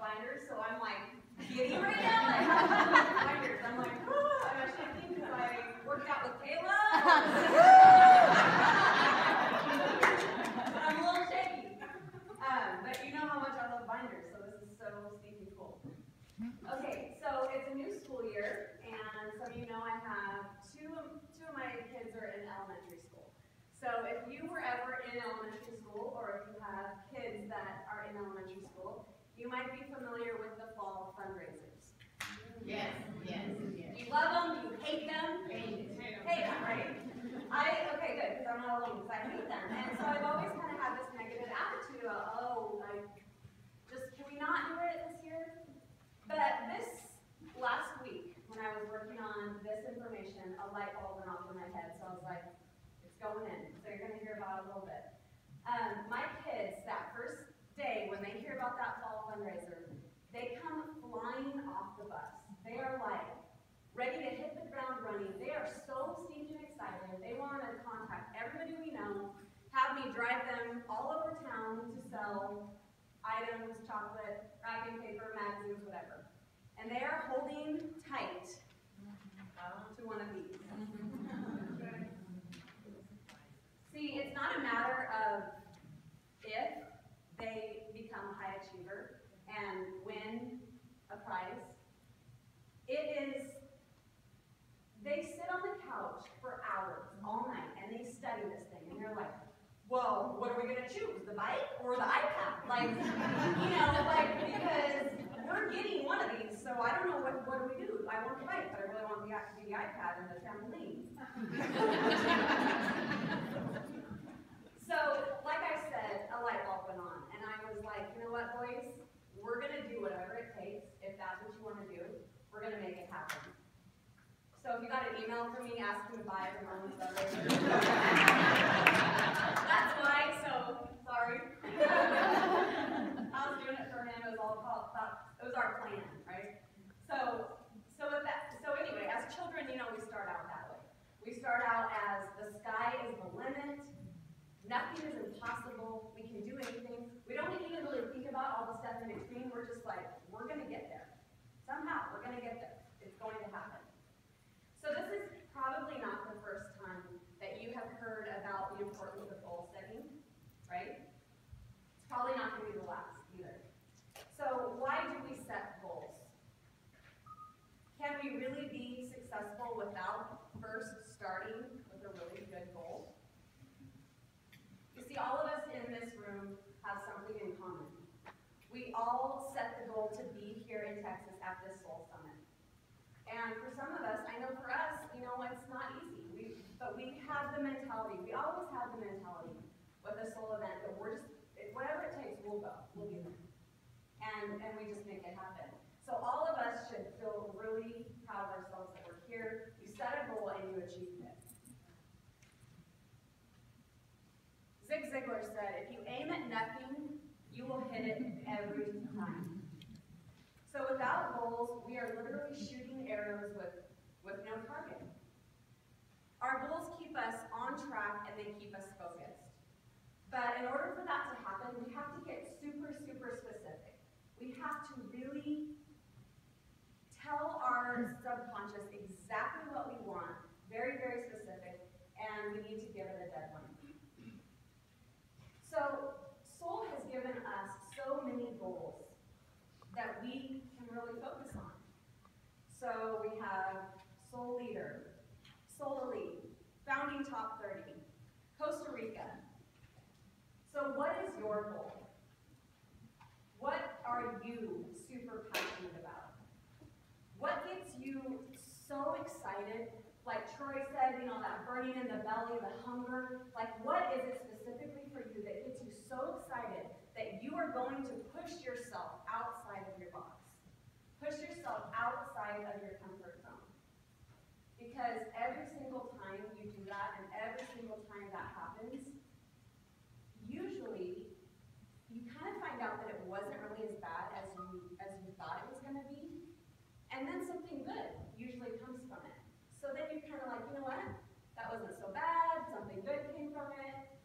binders, so I'm like giddy right now. I have binders. I'm like, oh, I'm shaking because I worked out with Kayla. I'm a little shaky. But you know how much I love binders, so this is so stinking cool. Okay, so it's a new school year, and some of you know I have two of my kids are in elementary school. So if you were ever in elementary school, or if you have kids that are in elementary school, you might be familiar with the fall fundraisers. Yes, yes, yes. Do you love them? Do you hate them? Hate them, right? Okay, good, because I'm not alone, because I hate them. And so I've always kind of had this negative attitude about, can we not do it this year? But this last week, when I was working on this information, a light bulb went off in my head, so I was like, it's going in. So you're going to hear about it a little bit. My kids, that first day, when they hear about that fall fundraiser, they come flying off the bus. They are like ready to hit the ground running. They are so stinking excited. They want to contact everybody we know, have me drive them all over town to sell items, chocolate, wrapping paper, magazines, whatever. And they are holding tight to one of these. See, it's not a matter of if they become a high achiever and win a prize. It is, they sit on the couch for hours, all night, and they study this thing, and they're like, well, what are we going to choose, the bike or the iPad? Like, because we're getting one of these, so I don't know, what do we do? I want the bike, but I really want the iPad and the trampoline. So, like I said, a light bulb went on, and I was like, you know what, boys? We're going to do whatever it takes. If that's what you want to do, we're going to make it happen. So if you got an email from me asking to buy from Roman fundraiser, that's why, so sorry. I was doing it for him. It was all about, it was our plan, right? So anyway, as children, we start out that way. We start out as the sky is the limit. Nothing is impossible. We can do anything. We don't even really think about all the stuff in between. We're just like, we're going to get there. Somehow, we're going to get there. It's going to happen. So this is probably not the first time that you have heard about the importance of goal setting, right? It's probably not going to be the last either. So why do we set goals? Can we really be successful without first starting with a really good goal? You see, all of us in this room have something in common. We all set the goal to be here in Texas at this Soul Summit. And for some of us, I know for us, it's not easy. But we have the mentality. We always have the mentality with a soul event that we're just, whatever it takes, we'll go. We'll be there. And we just make it happen. So all of us should feel really proud of ourselves that we're here. You set a goal and you achieved it. Zig Ziglar said, if you aim at nothing, you will hit it every time. So without goals, we are literally shooting arrows with no target. Our goals keep us on track and they keep us focused. But in order for that to happen, we have to get super, super specific. We have to really tell our subconscious exactly what we want, very, very specific, and we need to give it a deadline. So Soul has given us so many goals that we can really focus on. So we have Soul Leader, Soul Elite, Founding Top 30, Costa Rica. So what is your goal? What are you super passionate about? What gets you so excited? Like Troy said, that burning in the belly, the hunger. Like, what is it specifically for you that gets you so excited that you are going to push yourself outside of your box? Push yourself outside of your comfort zone. Because every single time you do that, and every single time that happens, usually you kind of find out that it wasn't really as bad as you thought it was going to be. And then something good usually comes from it. So then you're kind of like, you know what? That wasn't so bad. Something good came from it.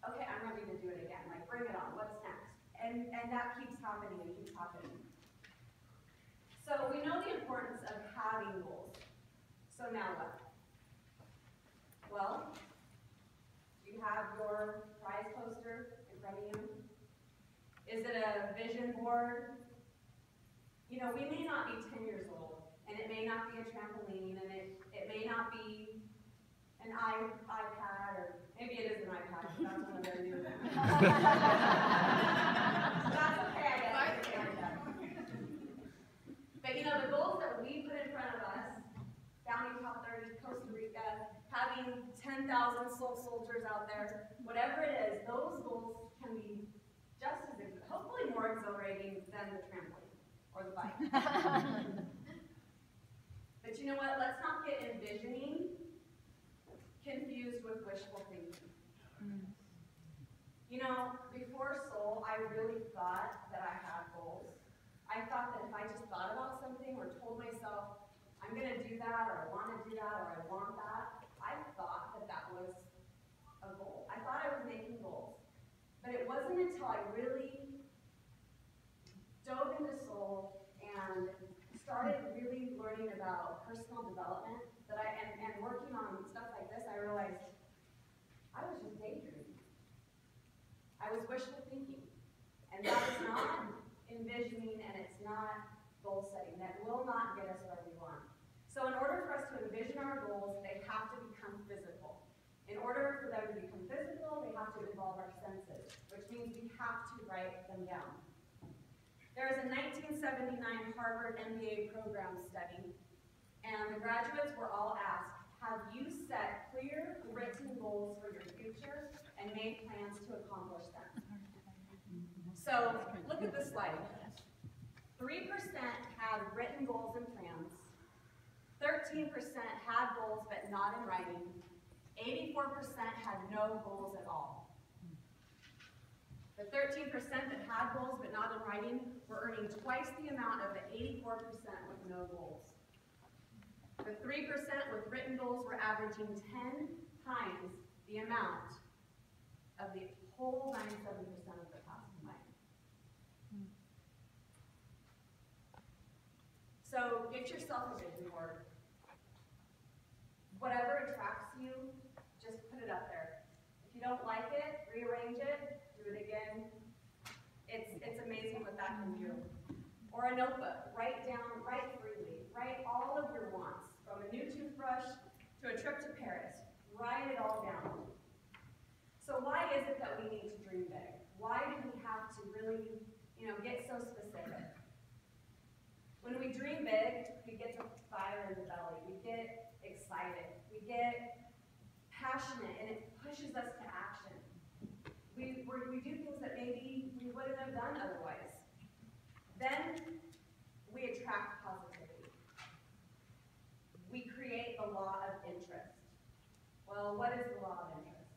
Okay, I'm ready to do it again. Like, bring it on. What's next? And that keeps happening and keeps happening. So we know the importance of having goals. So now what? Well, you have your prize poster in front of you. Is it a vision board? You know, we may not be 10 years old, and it may not be a trampoline, and it may not be an iPad, or maybe it is an iPad, but that's one of their new. That's okay, I guess. But you know, the goals that we put in front of us, founding Top 30, Costa Rica, having 10,000 soul soldiers out there, whatever it is, those goals can be just as, hopefully more exhilarating than the trampoline or the bike. But you know what? Let's not get envisioning confused with wishful thinking. You know, before Soul, I really thought that I had goals. I thought that if I just thought about something or told myself, I'm going to do that, or I want to do that, or I want that, I thought that that was a goal. I thought I was making goals. But it wasn't until I really dove into Soul and started really learning about personal development that and working on stuff like this, I realized I was just daydreaming. I was wishful thinking. And that is not envisioning, and it's not goal setting. That will not get us where we want. So in order for us to envision our goals, they have to become physical. In order for them to become physical, they have to involve our senses, which means we have to write them down. There is a 1979 Harvard MBA program study, and the graduates were all asked, have you set clear, written goals for your future and made plans to accomplish them? So, look at this slide. 3% had written goals and plans. 13% had goals but not in writing. 84% had no goals at all. The 13% that had goals but not in writing were earning twice the amount of the 84% with no goals. The 3% with written goals were averaging 10 times the amount of the whole 97% of the class combined. So get yourself a vision board. Whatever attracts you, just put it up there. If you don't like it, rearrange it, do it again. It's amazing what that can do. Or a notebook, write freely, write all of your wants, from a new toothbrush to a trip to Paris. Write it all down. So why is it that we need to dream big? Why do we have to really, get so specific? When we dream big, we get the fire in the belly. We get excited. We get passionate, and it pushes us to action. We do things that maybe we wouldn't have done otherwise. Then we attract positivity. We create the law of interest. Well, what is the law of interest?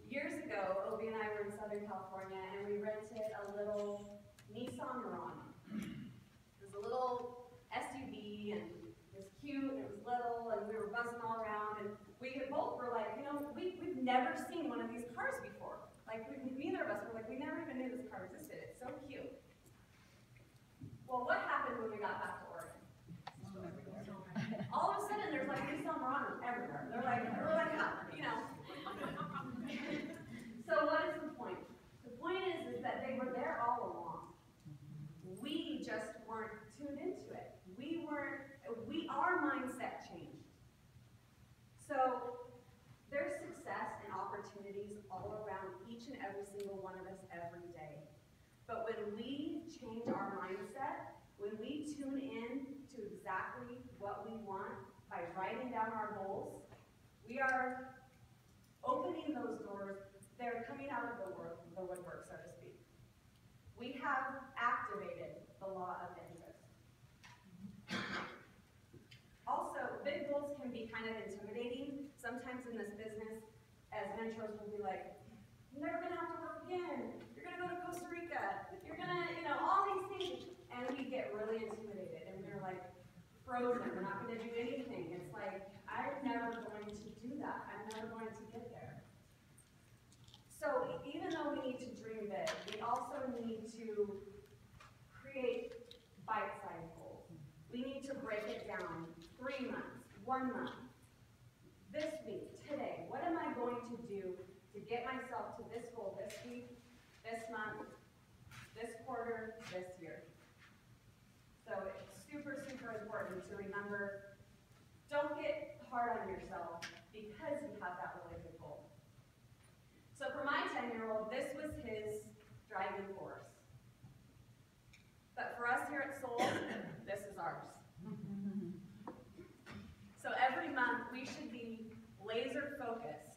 Years ago, Obi and I were in Southern California, and we rented a little Nissan Murano. It was a little SUV, and it was cute, and it was little, and we were buzzing all around, and we both were like, we've never seen one of these cars before. Like, neither of us were like, we never even knew this car existed. It's so cute. Well, what happened when we got back to Oregon? All of a sudden, there's like Nissan Muranos everywhere. We're like, So what is the point? The point is that they were there all along. We just weren't tuned into it. Our mindset changed. So there's success and opportunities all around each and every single one of us every day. But when we change our mindset, when we tune in to exactly what we want by writing down our goals, we are opening those doors. They're coming out of the woodwork, so to speak. We have activated the law of interest. Also, big goals can be kind of intimidating. Sometimes in this business, as mentors, we'll be like, you're never going to have to work again. You're going to go to Costa Rica. You're going to, all these things. And we get really intimidated. And we're like frozen. We're not going to do anything. It's like, I'm never going to do that. I'm never going to get there. So even though we need to dream big, we also need to create by 1 month, this week, today, what am I going to do to get myself to this goal this week, this month, this quarter, this year? So it's super, super important to remember, don't get hard on yourself because you have that really good goal. So for my 10-year-old, this was his driving force. But for us here at Solle, this is ours. So every month, we should be laser focused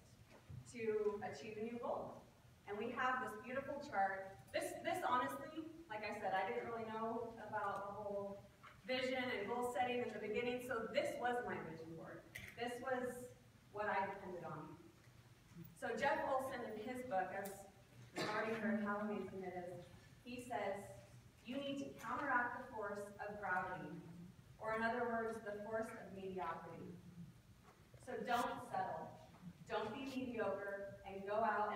to achieve a new goal. And we have this beautiful chart. This honestly, like I said, I didn't really know about the whole vision and goal setting in the beginning, so this was my vision board. This was what I depended on. So Jeff Olson, in his book, as we've already heard how amazing it is, he says, you need to counteract the force of gravity, or in other words, the force of mediocrity. So don't settle. Don't be mediocre and go out